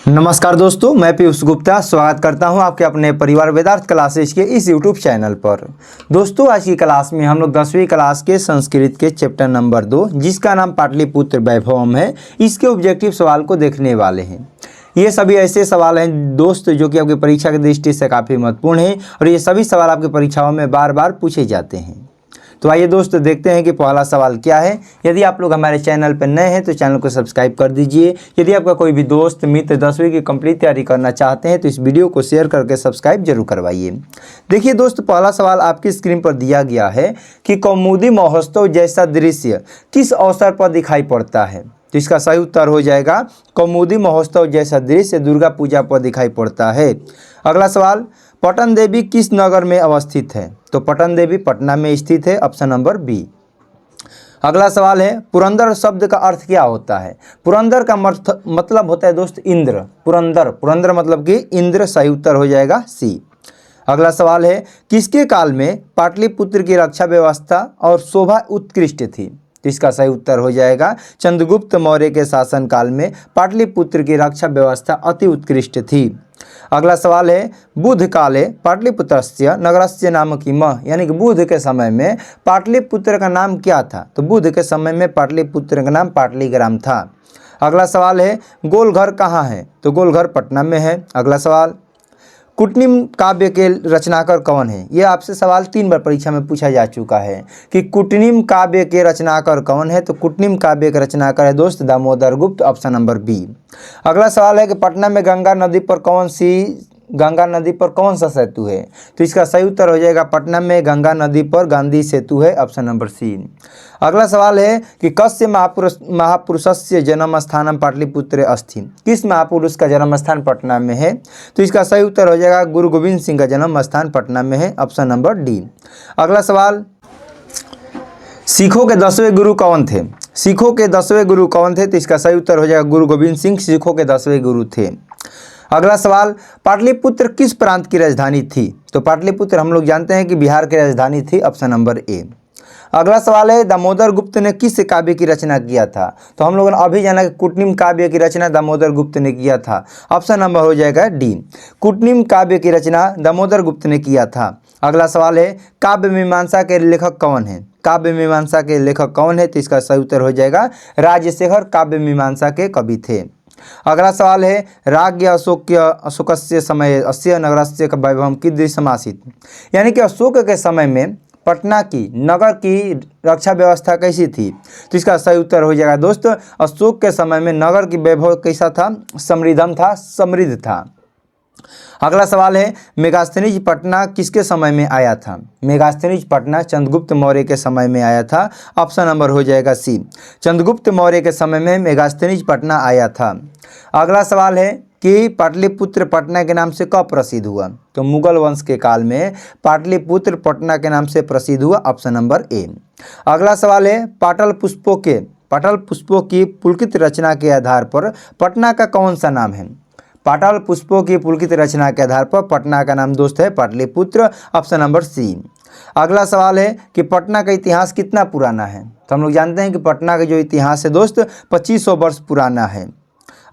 नमस्कार दोस्तों, मैं पीयूष गुप्ता स्वागत करता हूं आपके अपने परिवार वेदार्थ क्लासेज के इस यूट्यूब चैनल पर। दोस्तों, आज की क्लास में हम लोग 10वीं क्लास के संस्कृत के चैप्टर नंबर 2 जिसका नाम पाटलिपुत्र वैभवम है, इसके ऑब्जेक्टिव सवाल को देखने वाले हैं। ये सभी ऐसे सवाल हैं दोस्त जो कि आपकी परीक्षा की दृष्टि से काफ़ी महत्वपूर्ण हैं और ये सभी सवाल आपकी परीक्षाओं में बार बार पूछे जाते हैं। तो आइए दोस्तों देखते हैं कि पहला सवाल क्या है। यदि आप लोग हमारे चैनल पर नए हैं तो चैनल को सब्सक्राइब कर दीजिए। यदि आपका कोई भी दोस्त मित्र 10वीं की कंप्लीट तैयारी करना चाहते हैं तो इस वीडियो को शेयर करके सब्सक्राइब जरूर करवाइए। देखिए दोस्तों, पहला सवाल आपकी स्क्रीन पर दिया गया है कि कौमुदी महोत्सव जैसा दृश्य किस अवसर पर दिखाई पड़ता है। तो इसका सही उत्तर हो जाएगा कौमुदी महोत्सव जैसा दृश्य दुर्गा पूजा पर दिखाई पड़ता है। अगला सवाल, पटन देवी किस नगर में अवस्थित है। तो पटन देवी पटना में स्थित है, ऑप्शन नंबर बी। अगला सवाल है, पुरंदर शब्द का अर्थ क्या होता है। पुरंदर का मतलब होता है दोस्त इंद्र। पुरंदर मतलब कि इंद्र, सही उत्तर हो जाएगा सी। अगला सवाल है, किसके काल में पाटलिपुत्र की रक्षा व्यवस्था और शोभा उत्कृष्ट थी। तो इसका सही उत्तर हो जाएगा चंद्रगुप्त मौर्य के शासनकाल में पाटलिपुत्र की रक्षा व्यवस्था अति उत्कृष्ट थी। अगला सवाल है, बुद्ध काले पाटलिपुत्रस्य नगरस्य नाम किमः, यानी कि बुद्ध के समय में पाटलिपुत्र का नाम क्या था। तो बुद्ध के समय में पाटलिपुत्र का नाम पाटलिग्राम था। अगला सवाल है, गोलघर कहाँ है। तो गोलघर पटना में है। अगला सवाल, कुटनिम काव्य के रचनाकार कौन है। यह आपसे सवाल 3 बार परीक्षा में पूछा जा चुका है कि कुटनिम काव्य के रचनाकार कौन है। तो कुटनिम काव्य के रचनाकार है दोस्त दामोदर गुप्त, ऑप्शन नंबर बी। अगला सवाल है कि पटना में गंगा नदी पर कौन सा सेतु है। तो इसका सही उत्तर हो जाएगा पटना में गंगा नदी पर गांधी सेतु है, ऑप्शन नंबर सी। अगला सवाल है कि कस्य महापुरुषस्य जन्म स्थानम पाटलिपुत्रे अस्ति। किस महापुरुष का जन्म स्थान पटना में है। तो इसका सही उत्तर हो जाएगा गुरु गोविंद सिंह का जन्म स्थान पटना में है, ऑप्शन नंबर डी। अगला सवाल, सिखों के 10वें गुरु कौन थे। सिखों के 10वें गुरु कौन थे। तो इसका सही उत्तर हो जाएगा गुरु गोविंद सिंह सिखों के 10वें गुरु थे। अगला सवाल, पाटलिपुत्र किस प्रांत की राजधानी थी। तो पाटलिपुत्र हम लोग जानते हैं कि बिहार की राजधानी थी, ऑप्शन नंबर ए। अगला सवाल है, दामोदर गुप्त ने किस काव्य की रचना किया था। तो हम लोगों ने अभी जाना कि कुटनिम काव्य की रचना दामोदर गुप्त ने किया था, ऑप्शन नंबर हो जाएगा डी। कुटनिम काव्य की रचना दामोदर गुप्त ने किया था। अगला सवाल है, काव्य मीमांसा के लेखक कौन है। काव्य मीमांसा के लेखक कौन है। तो इसका सही उत्तर हो जाएगा राजशेखर काव्य मीमांसा के कवि थे। अगला सवाल है, राज्ञ अशोकस्य समय अस्य नगरस्य वैभवम कीदृश समासीत, यानी कि अशोक के समय में पटना की नगर की रक्षा व्यवस्था कैसी थी। तो इसका सही उत्तर हो जाएगा दोस्त अशोक के समय में नगर की वैभव कैसा था, समृद्ध था। अगला सवाल है, मेगास्थनीज पटना किसके समय में आया था। मेगास्थनीज पटना चंद्रगुप्त मौर्य के समय में आया था, ऑप्शन नंबर हो जाएगा सी। चंद्रगुप्त मौर्य के समय में मेगास्थनीज पटना आया था। अगला सवाल है कि पाटलिपुत्र पटना के नाम से कब प्रसिद्ध हुआ। तो मुगल वंश के काल में पाटलिपुत्र पटना के नाम से प्रसिद्ध हुआ, ऑप्शन नंबर ए। अगला सवाल है, पाटल पुष्पों की पुलकित रचना के आधार पर पटना का कौन सा नाम है। पाटल पुष्पों की पुलकित रचना के आधार पर पटना का नाम दोस्त है पाटलिपुत्र, ऑप्शन नंबर सी। अगला सवाल है कि पटना का इतिहास कितना पुराना है। तो हम लोग जानते हैं कि पटना का जो इतिहास है दोस्त 2500 वर्ष पुराना है।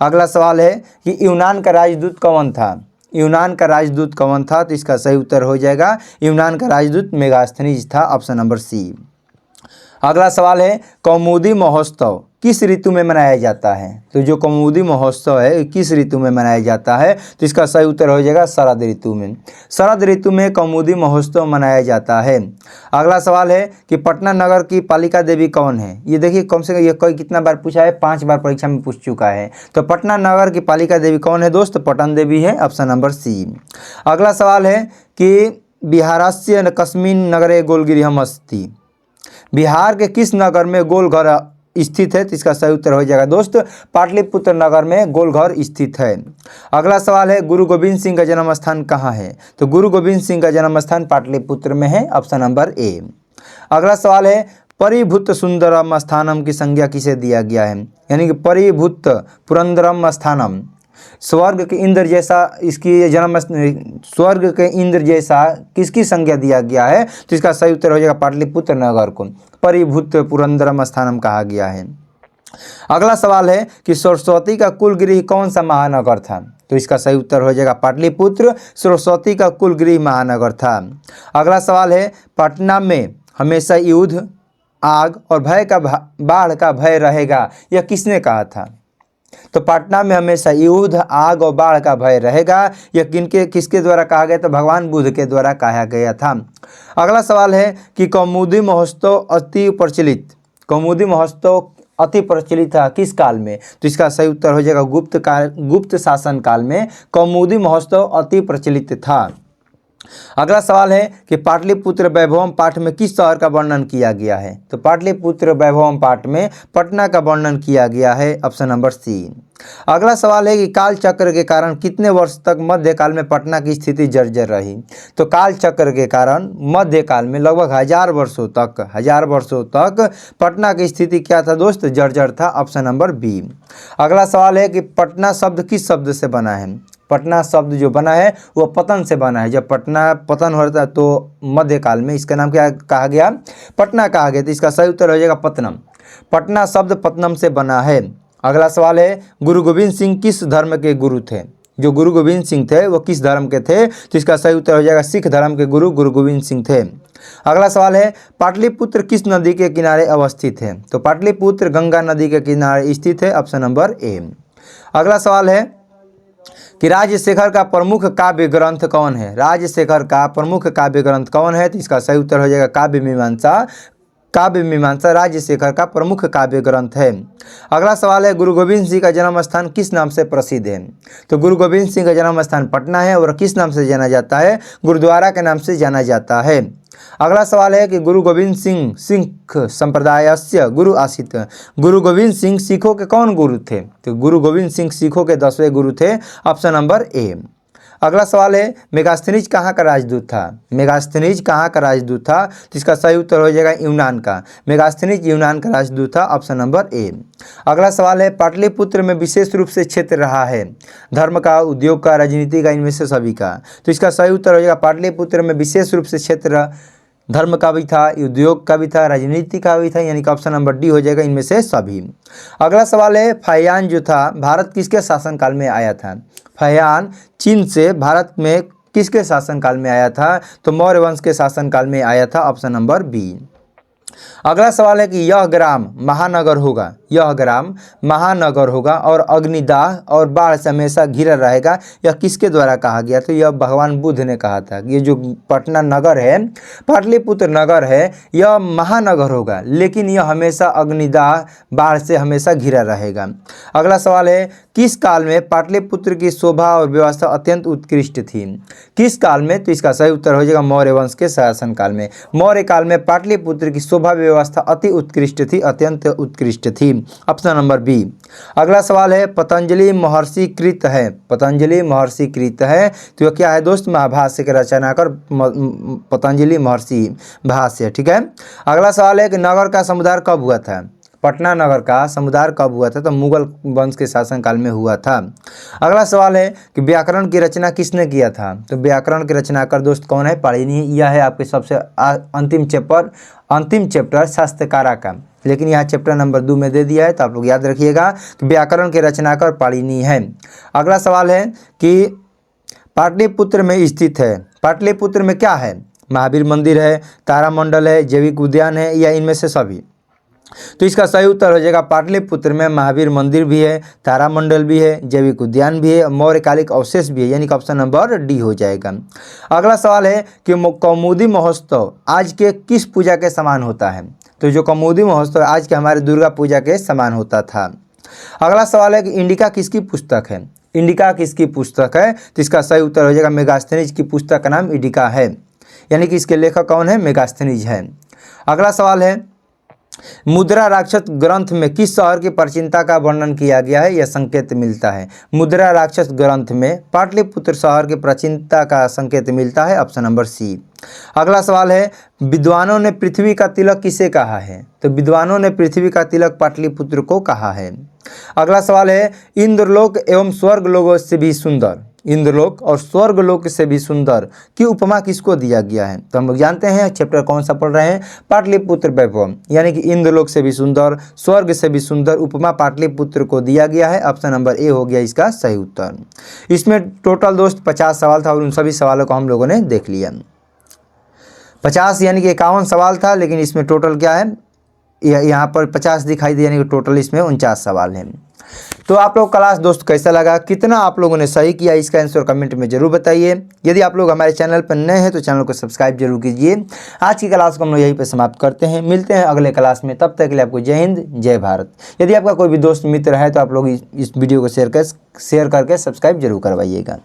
अगला सवाल है कि यूनान का राजदूत कौन था। यूनान का राजदूत कौन था। तो इसका सही उत्तर हो जाएगा यूनान का राजदूत मेगास्थनीज था, ऑप्शन नंबर सी। अगला सवाल है, कौमुदी महोत्सव किस ऋतु में मनाया जाता है। तो जो कौमुदी महोत्सव है किस ऋतु में मनाया जाता है। तो इसका सही उत्तर हो जाएगा शरद ऋतु में। शरद ऋतु में कौमुदी महोत्सव मनाया जाता है। अगला सवाल है कि पटना नगर की पालिका देवी कौन है। ये देखिए कम से कम ये कोई कितना बार पूछा है, 5 बार परीक्षा में पूछ चुका है। तो पटना नगर की पालिका देवी कौन है दोस्त, पटन देवी है, ऑप्शन नंबर सी। अगला सवाल है कि बिहारस्य कस्मिन् नगरे गोलगिरिहम अस्ति। बिहार के किस नगर में गोलघर स्थित है। तो इसका सही उत्तर हो जाएगा दोस्त पाटलिपुत्र नगर में गोलघर स्थित है। अगला सवाल है, गुरु गोविंद सिंह का जन्म स्थान कहाँ है। तो गुरु गोविंद सिंह का जन्म स्थान पाटलिपुत्र में है, ऑप्शन नंबर ए। अगला सवाल है, परिभूत सुंदरम स्थानम की संज्ञा किसे दिया गया है। यानी कि परिभूत पुरंदरम स्थानम स्वर्ग के इंद्र जैसा इसकी जन्म स्वर्ग के इंद्र जैसा किसकी संज्ञा दिया गया है। तो इसका सही उत्तर हो जाएगा पाटलिपुत्र नगर को परिभूत पुरंदरम स्थानम कहा गया है। अगला सवाल है कि सरस्वती का कुल गृह कौन सा महानगर था? तो इसका सही उत्तर हो जाएगा पाटलिपुत्र सरस्वती का कुल गृह महानगर था। अगला सवाल है पटना में हमेशा युद्ध, आग और भय का बाढ़ का भय रहेगा, यह किसने कहा था? तो पटना में हमेशा युद्ध, आग और बाढ़ का भय रहेगा, यह किसके द्वारा कहा गया? तो भगवान बुद्ध के द्वारा कहा गया था। अगला सवाल है कि कौमुदी महोत्सव अति प्रचलित था किस काल में? तो इसका सही उत्तर हो जाएगा गुप्त शासन काल में कौमुदी महोत्सव अति प्रचलित था। अगला सवाल है कि पाटलिपुत्र वैभवम पाठ में किस शहर का वर्णन किया गया है? तो पाटलिपुत्र वैभवम पाठ में पटना का वर्णन किया गया है, ऑप्शन नंबर सी। अगला सवाल है कि काल चक्र के कारण कितने वर्ष तक मध्यकाल में पटना की स्थिति जर्जर रही? तो काल चक्र के कारण मध्यकाल में लगभग 1000 वर्षों तक पटना की स्थिति क्या था दोस्त? जर्जर था, ऑप्शन नंबर बी। अगला सवाल है कि पटना शब्द किस शब्द से बना है? पटना शब्द जो बना है वो पतन से बना है। जब पटना पतन हो रहा था तो मध्यकाल में इसका नाम क्या कहा गया? पटना कहा गया। तो इसका सही उत्तर हो जाएगा पतनम। पटना शब्द पतनम से बना है। अगला सवाल है गुरु गोविंद सिंह किस धर्म के गुरु थे? जो गुरु गोविंद सिंह थे वो किस धर्म के थे? तो इसका सही उत्तर हो जाएगा सिख धर्म के गुरु गोविंद सिंह थे। अगला सवाल है पाटलिपुत्र किस नदी के किनारे अवस्थित है? तो पाटलिपुत्र गंगा नदी के किनारे स्थित है, ऑप्शन नंबर ए। अगला सवाल है कि राजशेखर का प्रमुख काव्य ग्रंथ कौन है? राजशेखर का प्रमुख काव्य ग्रंथ कौन है? तो इसका सही उत्तर हो जाएगा काव्य मीमांसा राजशेखर का प्रमुख काव्य ग्रंथ है। अगला सवाल है गुरु गोविंद सिंह का जन्म स्थान किस नाम से प्रसिद्ध है? तो गुरु गोविंद सिंह का जन्म स्थान पटना है और किस नाम से जाना जाता है? गुरुद्वारा के नाम से जाना जाता है। अगला सवाल है कि गुरु गोविंद सिंह सिख संप्रदायस्य गुरु आसित। गुरु गोविंद सिंह सिखों के कौन गुरु थे? तो गुरु गोविंद सिंह सिखों के 10वें गुरु थे, ऑप्शन नंबर ए। अगला सवाल है मेगास्थनीज कहाँ का राजदूत था? मेगास्थनीज कहाँ का राजदूत था? तो इसका सही उत्तर हो जाएगा यूनान का। मेगास्थनीज यूनान का राजदूत था, ऑप्शन नंबर ए। अगला सवाल है पाटलिपुत्र में विशेष रूप से क्षेत्र रहा है धर्म का, उद्योग का, राजनीति का, इनमें से सभी का। तो इसका सही उत्तर हो जाएगा पाटलिपुत्र में विशेष रूप से क्षेत्र धर्म का भी था, उद्योग का भी था, राजनीति का भी था, यानी कि ऑप्शन नंबर डी हो जाएगा इनमें से सभी। अगला सवाल है फहियान जो था भारत किसके शासनकाल में आया था? फहियान चीन से भारत में किसके शासनकाल में आया था? तो मौर्य वंश के शासनकाल में आया था, ऑप्शन नंबर बी। अगला सवाल है कि यह ग्राम महानगर होगा और अग्निदाह और बाढ़ से हमेशा घिरा रहेगा, यह किसके द्वारा कहा गया? तो यह भगवान बुद्ध ने कहा था। ये जो पटना नगर है, पाटलिपुत्र नगर है, यह महानगर होगा लेकिन यह हमेशा अग्निदाह बाढ़ से हमेशा घिरा रहेगा। अगला सवाल है किस काल में पाटलिपुत्र की शोभा और व्यवस्था अत्यंत उत्कृष्ट थी? किस काल में? तो इसका सही उत्तर हो जाएगा मौर्य वंश के शासनकाल में। मौर्य काल में पाटलिपुत्र की शोभा व्यवस्था अति उत्कृष्ट थी, अत्यंत उत्कृष्ट थी, ऑप्शन नंबर बी। अगला सवाल है पतंजलि महर्षि कृत है। पतंजलि महर्षि कृत है तो यह क्या है दोस्त? महाभाष्य के रचनाकार पतंजलि महर्षि भाष्य, ठीक है। अगला सवाल है कि नगर का समुद्धार कब हुआ था? पटना नगर का समुद्धार कब हुआ था? तो मुगल वंश के शासनकाल में हुआ था। अगला सवाल है कि व्याकरण की रचना किसने किया था? तो व्याकरण की रचनाकार दोस्त कौन है? पाणिनि। यह है आपके सबसे अंतिम चैप्टर शास्त्रकारा का, लेकिन यहाँ चैप्टर नंबर 2 में दे दिया है, तो आप लोग याद रखिएगा कि व्याकरण के रचनाकार पाणिनि है। अगला सवाल है कि पाटलिपुत्र में स्थित है, पाटलिपुत्र में क्या है? महावीर मंदिर है, तारामंडल है, जैविक उद्यान है, या इनमें से सभी? तो इसका सही उत्तर हो जाएगा पाटलिपुत्र में महावीर मंदिर भी है, तारामंडल भी है, जैविक उद्यान भी है, मौर्यकालिक अवशेष भी है, यानी कि ऑप्शन नंबर डी हो जाएगा। अगला सवाल है कि कौमुदी महोत्सव आज के किस पूजा के समान होता है? तो जो कौमुदी महोत्सव आज के हमारे दुर्गा पूजा के समान होता था। अगला सवाल है कि इंडिका किसकी पुस्तक है? इंडिका किसकी पुस्तक है? तो इसका सही उत्तर हो जाएगा मेगास्थनीज की पुस्तक का नाम इंडिका है, यानी कि इसके लेखक कौन है? मेगास्थनीज है। अगला सवाल है मुद्रा राक्षस ग्रंथ में किस शहर की प्राचीनता का वर्णन किया गया है? यह संकेत मिलता है। मुद्रा राक्षस ग्रंथ में पाटलिपुत्र शहर की प्राचीनता का संकेत मिलता है, ऑप्शन नंबर सी। अगला सवाल है विद्वानों ने पृथ्वी का तिलक किसे कहा है? तो विद्वानों ने पृथ्वी का तिलक पाटलिपुत्र को कहा है। अगला सवाल है इंद्रलोक एवं स्वर्ग लोकों से भी सुंदर, इंद्रलोक और स्वर्गलोक से भी सुंदर की उपमा किसको दिया गया है? तो हम लोग जानते हैं चैप्टर कौन सा पढ़ रहे हैं, पाटलिपुत्र वैभव, यानी कि इंद्रलोक से भी सुंदर, स्वर्ग से भी सुंदर उपमा पाटलिपुत्र को दिया गया है। ऑप्शन नंबर ए हो गया इसका सही उत्तर। इसमें टोटल दोस्त 50 सवाल था और उन सभी सवालों को हम लोगों ने देख लिया। 50 यानी कि 51 सवाल था, लेकिन इसमें टोटल क्या है, यहाँ पर 50 दिखाई दिया, यानी कि टोटल इसमें 49 सवाल हैं। तो आप लोग क्लास दोस्त कैसा लगा, कितना आप लोगों ने सही किया, इसका आंसर कमेंट में जरूर बताइए। यदि आप लोग हमारे चैनल पर नए हैं तो चैनल को सब्सक्राइब जरूर कीजिए। आज की क्लास को हम लोग यहीं पर समाप्त करते हैं, मिलते हैं अगले क्लास में। तब तक के लिए आपको जय हिंद जय भारत। यदि आपका कोई भी दोस्त मित्र है तो आप लोग इस वीडियो को शेयर करके सब्सक्राइब जरूर करवाइएगा।